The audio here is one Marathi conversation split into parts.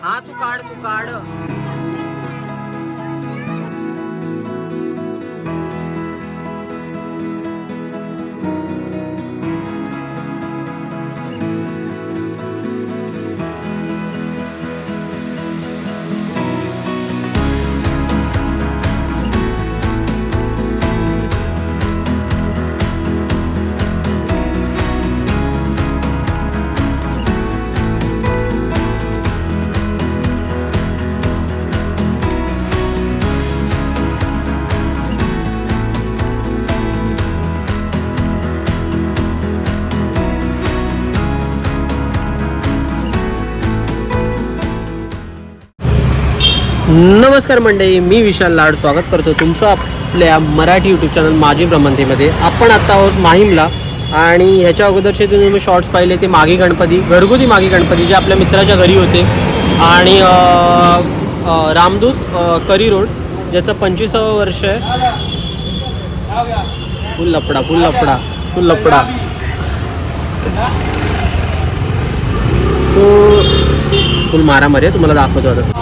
हा तू काढ तू काढ. नमस्कार मंडळी, मी विशाल लाड स्वागत करतो तुमचं आपल्या मराठी यूट्यूब चॅनल माझी भ्रमंतीमध्ये. आपण आता आहोत माहीमला आणि ह्याच्या अगोदरचे तुम्ही शॉर्ट्स पाहिले ते मागी गणपती, घरगुती मागी गणपती जे आपल्या मित्राच्या घरी होते. आणि रामदूत करी रोड ज्याचं 25वं वर्ष आहे. फुल लपडा फुल लपडा फुल लपडा. तो फुल मारामारी आहे, तुम्हाला दाखवतो आता.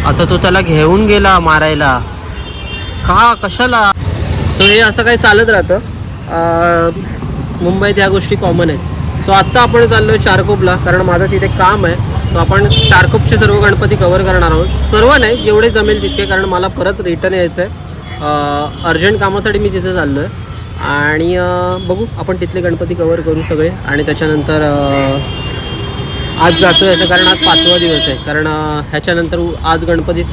आता तो त्याला घेऊन गेला मारायला का कशाला. सो हे असं काही चालत राहतं मुंबईत, ह्या गोष्टी कॉमन आहेत. सो आत्ता आपण चाललो आहे चारकोपला, कारण माझं तिथे काम आहे. सो आपण चारकोपचे सर्व गणपती कव्हर करणार आहोत. सर्व नाही, जेवढे जमेल तितके, कारण मला परत रिटर्न यायचं आहे. अर्जंट कामासाठी मी तिथे चाललो आहे. आणि बघू आपण तिथले गणपती कव्हर करू सगळे. आणि त्याच्यानंतर आज जातो याचं कारण आज 5वा दिवस आहे. कारण ह्याच्यानंतर आज गणपती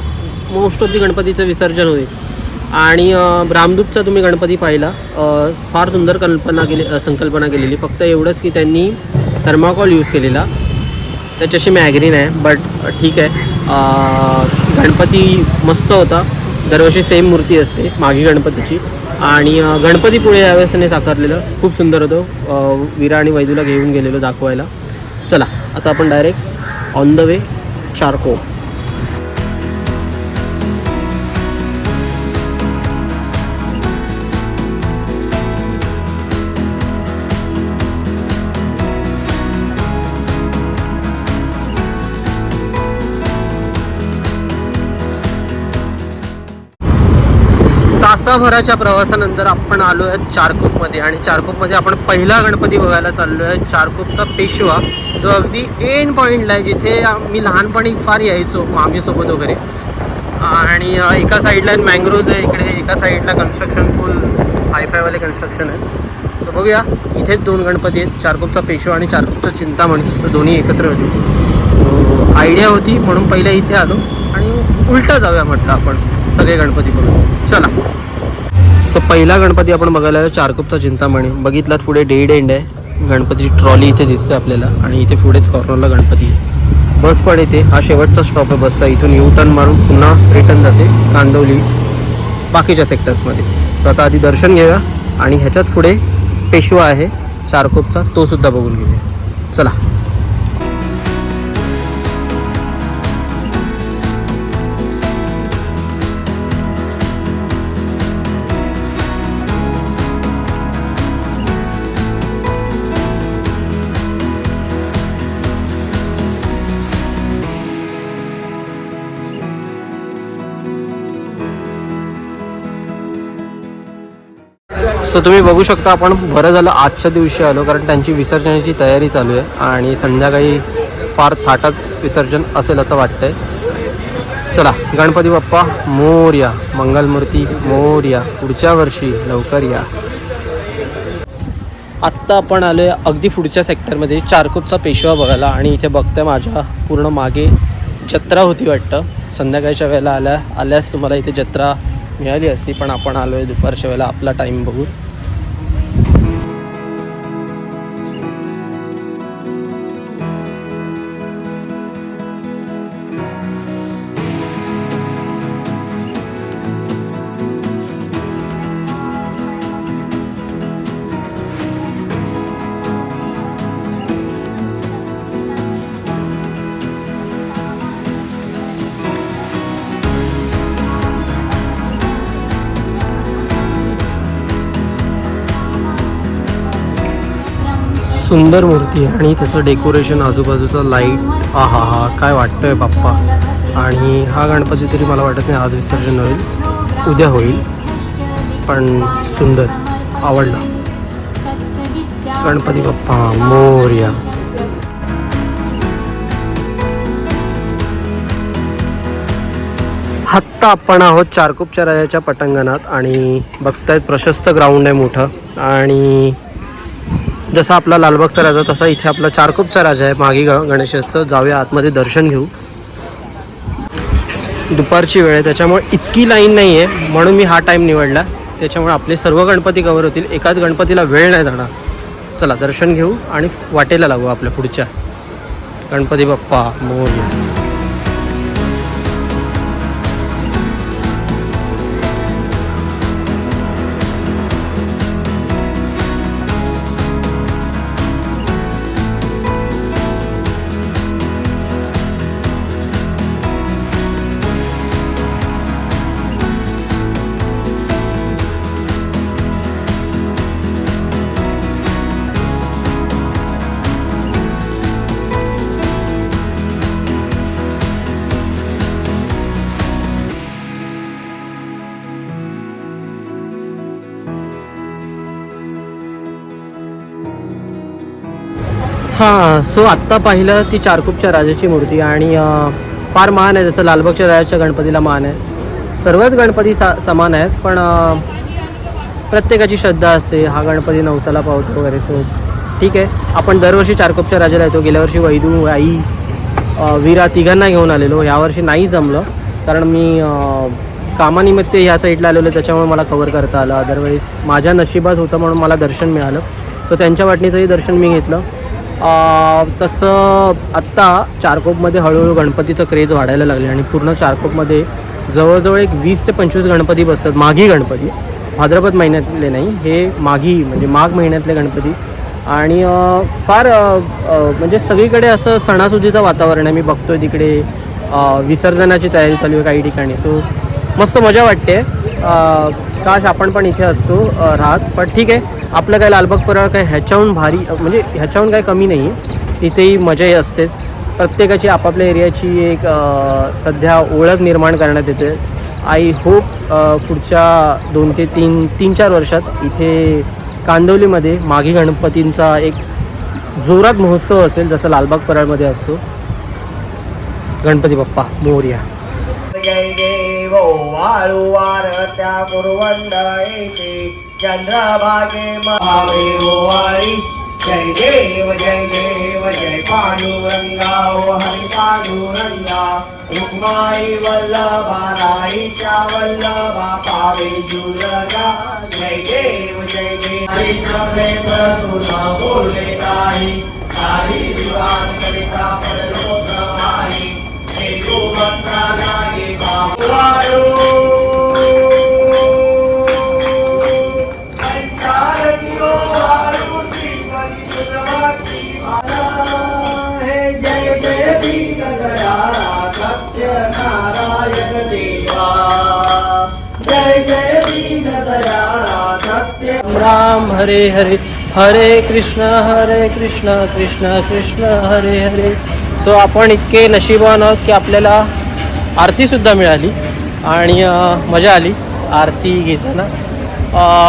मोस्ट ऑफ दी गणपतीचं विसर्जन होईल. आणि रामदूतचा तुम्ही गणपती पाहिला, फार सुंदर संकल्पना केलेली. फक्त एवढंच की त्यांनी थर्माकॉल यूज केलेला, त्याच्याशी मी ॲग्री नाही, बट ठीक आहे. गणपती मस्त होता. दरवर्षी सेम मूर्ती असते मागी गणपतीची. आणि गणपती पुढे यावेळेस त्याने साकारलेलं खूप सुंदर होतं. विरा आणि वैदूला घेऊन गेलेलो दाखवायला. चला आता आपण direct on the way Charkop. तासाभराच्या प्रवासानंतर आपण आलो आहे चारकोपमध्ये. आणि चारकोपमध्ये आपण पहिला गणपती बघायला चाललो आहे, चारकोपचा पेशवा, जो अगदी एंड पॉईंटला आहे, जिथे मी लहानपणी फार यायचो मामीसोबत वगैरे. आणि एका साईडला मँग्रोज आहे इकडे, एका साईडला कन्स्ट्रक्शन फुल हायफायवाले कन्स्ट्रक्शन आहे. सो बघूया, इथेच 2 गणपती आहेत, चारकोपचा पेशवा आणि चारकोपचा चिंतामणी. सो दोन्ही एकत्र होते. सो आयडिया होती म्हणून पहिल्या इथे आलो आणि उलटा जाऊया म्हटलं आपण सगळे गणपती बघून. चला. सो पहिला गणपती आपण बघायला चारकोपचा चिंतामणी. बघितलात पुढे डेड एंड आहे, गणपतीची ट्रॉली इथे दिसते आपल्याला. आणि इथे पुढेच कॉर्नरला गणपती. बस पण इथे, हा शेवटचा स्टॉप आहे बसचा. इथून यू टर्न मारून पुन्हा रिटर्न जाते कांदवली बाकीच्या सेक्टर्समध्ये. सो आता आधी दर्शन घेऊया आणि ह्याच्याच पुढे पेशवा आहे चारकोपचा, तो सुद्धा बघून घेऊया. चला. सो तुम्ही बघू शकता, आपण बरं झालं आजच्या दिवशी आलो, कारण त्यांची विसर्जनाची तयारी चालू आहे. आणि संध्याकाळी फार थाटात विसर्जन असेल असं वाटतंय. चला, गणपती बाप्पा मोरया, मंगलमूर्ती मोरया, पुढच्या वर्षी लवकर या. आत्ता आपण आलो आहे अगदी पुढच्या सेक्टरमध्ये चारकोपचा पेशवा बघायला. आणि इथे बघताय माझ्या पूर्ण मागे जत्रा होती वाटतं. संध्याकाळच्या वेळेला आल्यास तुम्हाला इथे जत्रा मिळाली असती, पण आपण आलो आहे दुपारच्या वेळेला आपला टाईम बघून. सुंदर मूर्ती आहे आणि त्याचं डेकोरेशन आजूबाजूचं लाईट आहा हा काय वाटतंय बाप्पा. आणि हा गणपती तरी मला वाटत नाही आज विसर्जन होईल, उद्या होईल, पण सुंदर आवडला. गणपती बाप्पा मोरया. आत्ता आपण आहोत चारकोपच्या राजाच्या पटांगणात आणि बघतायत प्रशस्त ग्राउंड आहे मोठं. आणि जसा आपला लालबागचा राजा तसा इथे आपला चारकोपचा राजा आहे. मागे गणेशोत्सव, जाऊया आतमध्ये दर्शन घेऊ. दुपारची वेळ आहे त्याच्यामुळे इतकी लाईन नाही आहे म्हणून मी हा टाईम निवडला. त्याच्यामुळे आपले सर्व गणपती कव्हर होतील, एकाच गणपतीला वेळ नाही जाणार. चला दर्शन घेऊ आणि वाटेला लागू आपल्या पुढच्या. गणपती बाप्पा मोरया. हां, सो आत्ता पाहिलं ती चारकोपच्या राजाची मूर्ती आणि फार मान आहे, जसं लालबागच्या राजाच्या गणपतीला मान आहे. सर्वच गणपती समान आहेत, पण प्रत्येकाची श्रद्धा असते. हा गणपती नवसाला पावतो वगैरे. सो ठीक आहे, आपण दरवर्षी चारकोपच्या राजाला येतो. गेल्या वर्षी वैदू, आई, वीरा तिघांना घेऊन आलेलो. यावर्षी नाही जमलं कारण मी कामानिमित्त ह्या साईडला आलेलो, त्याच्यामुळे मला कवर करता आलं. अदरवाईज माझ्या नशिबात होतं म्हणून मला दर्शन मिळालं. सो त्यांच्या वाटणीचंही दर्शन मी घेतलं. तसं आत्ता चारकोपमध्ये हळूहळू गणपतीचं क्रेज वाढायला लागले आणि पूर्ण चारकोपमध्ये जवळजवळ एक 20 ते 25 गणपती बसतात. माघी गणपती, भाद्रपद महिन्यातले नाही, हे माघी म्हणजे माघ महिन्यातले गणपती. आणि फार म्हणजे सगळीकडे असं सणासुदीचं वातावरण आहे. मी बघतोय तिकडे विसर्जनाची तयारी चालू आहे काही ठिकाणी. सो मस्त मजा वाटते. काश आपण पण इथे असतो राहत, पण ठीक आहे. आपलं काय लालबाग परळ काय ह्याच्याहून भारी, म्हणजे ह्याच्याहून काय कमी नाही आहे. तिथेही मजाही असतेच. प्रत्येकाची आपापल्या एरियाची एक सध्या ओळख निर्माण करण्यात येते. आय होप पुढच्या 2 ते 3-4 वर्षात इथे कांदिवलीमध्ये माघी गणपतींचा एक जोरात महोत्सव असेल, जसं लालबाग परळमध्ये असतो. गणपती बाप्पा मोरया. जय देव वाळुवार त्या कुरवंड येते चंद्रभागे महादेव वाळी. जय देव जय पांडुरंगा हरी पांडुरंगा. रुक्माई वल्लभाराईच्या वल्लभा पावे जुलगा. जय देव हरी तुला बोलले काही सारी दिवान करिता परलोकमाही. एक मंत्राला राम हरे हरे हरे कृष्ण कृष्ण कृष्ण हरे हरे. सो आपण इतके नशीबवान आहोत की आपल्याला आरतीसुद्धा मिळाली आणि मजा आली आरती घेताना.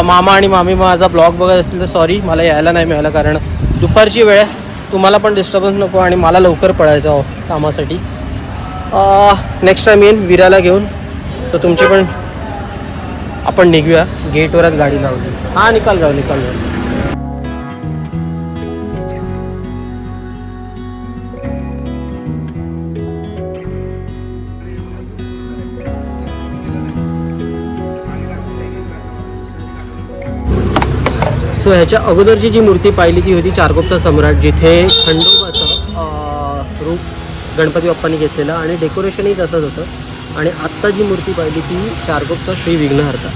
मामा आणि मामी माझा ब्लॉग बघत असतील तर सॉरी, मला यायला नाही मिळालं कारण दुपारची वेळ आहे. तुम्हाला पण डिस्टर्बन्स नको आणि मला लवकर पळायचं कामासाठी. नेक्स्ट टाईम येईन विराला घेऊन. तर तुमची पण आपण निघूया. गेटवरच गाडी लावली. हां, निकाल जाऊ. सो ह्याच्या अगोदरची जी मूर्ती पाहिली ती होती चारकोपचा सम्राट, जिथे खंडोबाचं रूप गणपती बाप्पांनी घेतलेलं आणि डेकोरेशनही तसंच होतं. आणि आत्ता जी मूर्ती पाहिली ती चारकोपचा श्री विघ्नहर्ता.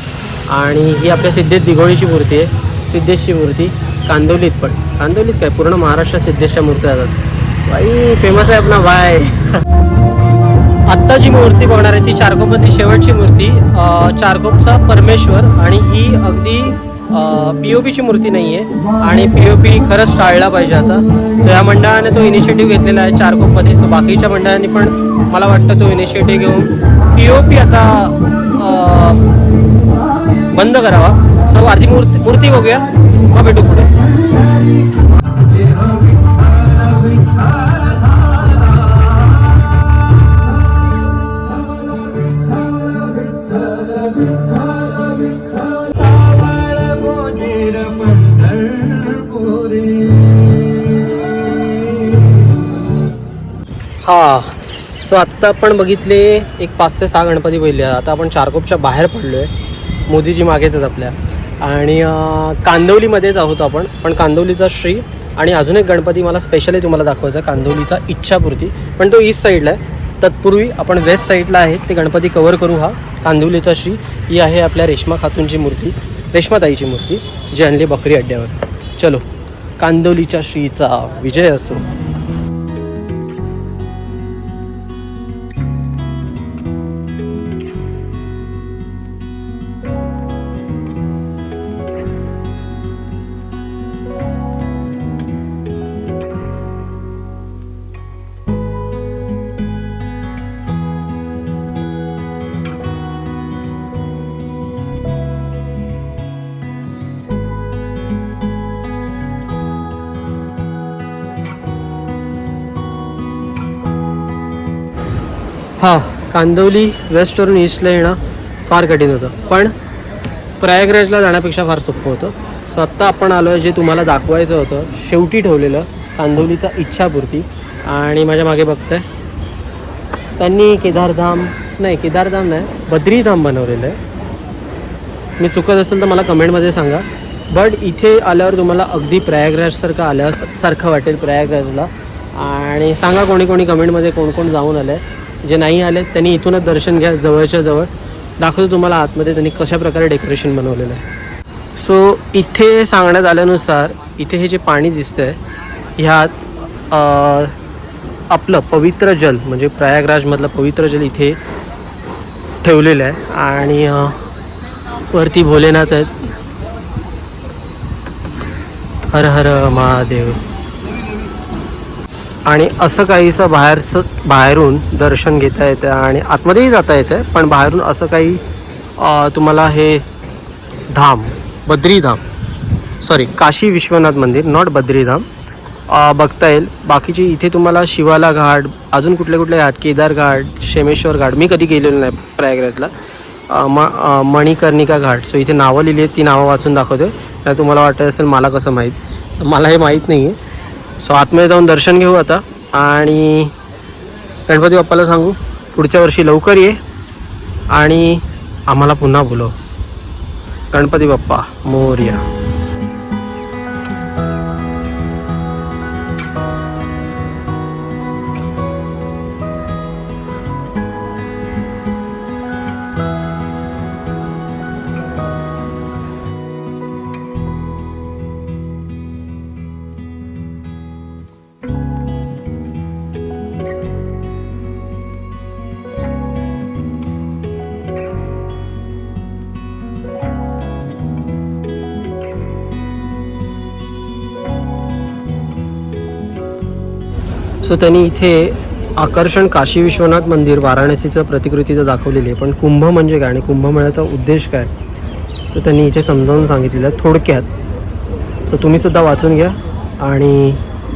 आणि ही आपल्या सिद्धेश दिघोळीची मूर्ती आहे. सिद्धेशची मूर्ती कांदिवलीत काय पूर्ण महाराष्ट्रात सिद्धेशच्या मूर्त्या जातात. बाई फेमस आहे आपला बाय. आत्ता जी मूर्ती बघणार आहे ती चारकोपमधली शेवटची मूर्ती, चारकोपचा परमेश्वर. आणि ही अगदी POP ची मूर्ती नाही आहे आणि POP खरंच टाळला पाहिजे आता. सो या मंडळाने तो इनिशिएटिव्ह घेतलेला आहे चारकोपमध्ये. सो बाकीच्या मंडळांनी पण मला वाटतं तो इनिशिएटिव्ह घेऊन POP आता बंद करावा. सो आधी मूर्ती बघूया, मग भेटू पुढे. हा, सो आत्ता आपण बघितले एक 5 ते 6 गणपती पहिले. आता आपण चारकोपच्या बाहेर पडलो आहे, मोदीजी मागेच आहेत आपल्या. आणि कांदिवलीमध्येच आहोत आपण. पण कांदिवलीचा श्री आणि अजून एक गणपती मला स्पेशली तुम्हाला दाखवायचा, कांदिवलीचा इच्छापूर्ती. पण तो ईस्ट साईडला आहे. तत्पूर्वी आपण वेस्ट साईडला आहे ते गणपती कवर करू. हा कांदिवलीचा श्री, ही आहे आपल्या रेश्मा खातूंची मूर्ती, रेश्माताईची मूर्ती, जी आणली बकरी अड्ड्यावर. चलो, कांदिवलीच्या श्रीचा विजय असो. हां, कांदिवली वेस्टवरून ईस्टला येणं फार कठीण होतं, पण प्रयागराजला जाण्यापेक्षा फार सोपं होतं. सो आत्ता आपण आलो आहे जे तुम्हाला दाखवायचं होतं शेवटी ठेवलेलं, कांदिवलीचा इच्छापूर्ती. आणि माझ्या मागे बघताय त्यांनी केदारधाम नाही बद्रीधाम बनवलेलं आहे. मी चुकत असेल तर मला कमेंटमध्ये सांगा. बट इथे आल्यावर तुम्हाला अगदी प्रयागराजसारखं आल्यासारखं वाटेल प्रयागराजला. आणि सांगा कोणी कोणी कमेंटमध्ये कोण कोण जाऊन आलं आहे. जे नाही आले त्यांनी इथूनच दर्शन घ्या, जवळच्या जवळ. दाखवतो तुम्हाला आतमध्ये त्यांनी कशा प्रकारे डेकोरेशन बनवलेलं आहे. सो इथे सांगण्यात आल्यानुसार इथे हे जे पाणी दिसतं आहे ह्यात आपलं पवित्र जल म्हणजे प्रयागराजमधलं पवित्र जल इथे ठेवलेलं आहे. आणि वरती भोलेनाथ आहेत. हर हर महादेव. आणि असं काहीसं बाहेरून दर्शन घेता येतं आणि आतमध्येही जाता येतं, पण बाहेरून असं काही तुम्हाला हे धाम काशी विश्वनाथ मंदिर, नॉट बद्रीधाम, बघता येईल. बाकीची इथे तुम्हाला शिवाला घाट, अजून कुठले कुठले घाट, केदार घाट, शेमेश्वर घाट, मी कधी गेलेलो नाही प्रयागराजला, मणिकर्णिका घाट. सो इथे नावं लिहिली आहेत, ती नावं वाचून दाखवते. तर तुम्हाला वाटत असेल मला कसं माहीत, तर मला हे माहीत नाही आहे. सो आतमध्ये जाऊन दर्शन घेऊ आता आणि गणपती बाप्पाला सांगू पुढच्या वर्षी लवकर ये आणि आम्हाला पुन्हा बोलव. गणपती बाप्पा मोरया. सो त्यांनी इथे आकर्षण काशी विश्वनाथ मंदिर वाराणसीचं प्रतिकृतीचं दाखवलेली आहे. पण कुंभ म्हणजे काय आणि कुंभमेळ्याचा उद्देश काय तर त्यांनी इथे समजावून सांगितलेलं आहे थोडक्यात. सो तुम्हीसुद्धा वाचून घ्या आणि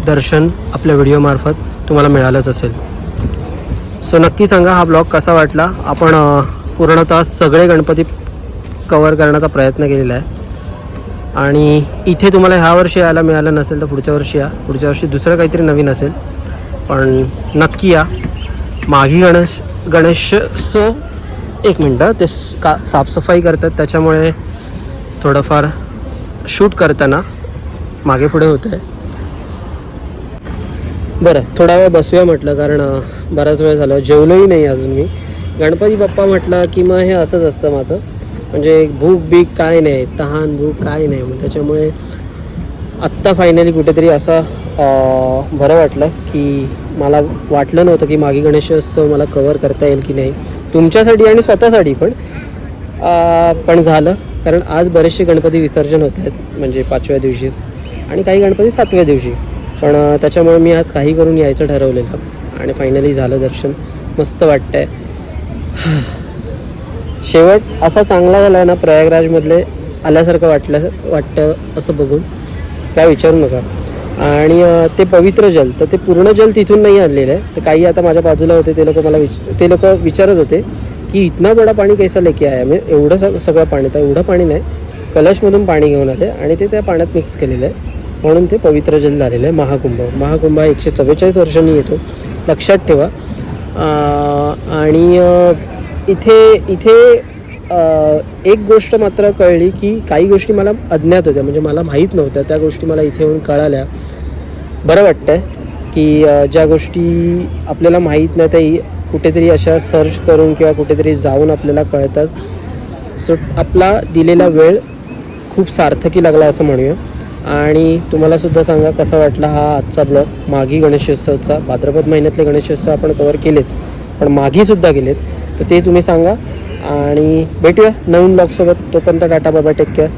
दर्शन आपल्या व्हिडिओमार्फत तुम्हाला मिळालंच असेल. सो नक्की सांगा हा ब्लॉग कसा वाटला. आपण पूर्णतः सगळे गणपती कवर करण्याचा प्रयत्न केलेला आहे. आणि इथे तुम्हाला ह्या वर्षी यायला मिळालं नसेल तर पुढच्या वर्षी या. पुढच्या वर्षी दुसरं काहीतरी नवीन असेल, पण नक्की या. माघी गणेशोत्सव, एक मिनटं, ते साफसफाई करतात त्याच्यामुळे थोडंफार शूट करताना मागे पुढे होतं आहे. बरं, थोडा वेळ बसूया म्हटलं, कारण बराच वेळ झाला, जेवलोही नाही अजून मी. गणपती बाप्पा म्हटलं की मग हे असंच असतं माझं, म्हणजे भूक बीक काय नाही, तहान भूक काय नाही. मग त्याच्यामुळे आत्ता फायनली कुठेतरी असं बरं वाटलं की मला वाटलं नव्हतं की माघी गणेशोत्सव मला कवर करता येईल की नाही, तुमच्यासाठी आणि स्वतःसाठी पण झालं. कारण आज बरेचसे गणपती विसर्जन होत आहेत, म्हणजे 5व्या दिवशीच, आणि काही गणपती 7व्या दिवशी. पण त्याच्यामुळे मी आज काही करून यायचं ठरवलेलं आणि फायनली झालं दर्शन. मस्त वाटतं आहे. शेवट असा चांगला झाला आहे ना प्रयागराजमधले आल्यासारखं वाटतं असं बघून, काय विचारू नका. आणि ते पवित्र जल, तर ते पूर्ण जल तिथून नाही आणलेलं आहे. तर काही आता माझ्या बाजूला होते ते लोक विचारत होते की इतना बडा पाणी कैसा लेके आहे, म्हणजे एवढं सगळं पाणी. तर एवढं पाणी नाही, कलशमधून पाणी घेऊन आले आणि ते त्या पाण्यात मिक्स केलेलं आहे, म्हणून ते पवित्र जल झालेलं आहे. महाकुंभ हा 144 वर्षांनी येतो, लक्षात ठेवा. आणि इथे एक गोष्ट मात्र कळली की काही गोष्टी मला अज्ञात होत्या, म्हणजे मला माहीत नव्हत्या, त्या गोष्टी मला इथे येऊन कळाल्या. बरं वाटतं आहे की ज्या गोष्टी आपल्याला माहीत नाही त्या कुठेतरी अशा सर्च करून किंवा कुठेतरी जाऊन आपल्याला कळतात. सो आपला दिलेला वेळ खूप सार्थकी लागला असं म्हणूया. आणि तुम्हालासुद्धा सांगा कसा वाटला हा आजचा ब्लॉग. माघी गणेशोत्सवचा, भाद्रपद महिन्यातले गणेशोत्सव आपण कवर केलेच, पण माघीसुद्धा गेलेत, तर ते तुम्ही सांगा. आणि भेटूया नवीन ब्लॉगसोबत. तोपर्यंत टाटा बाबा, टेक केअर.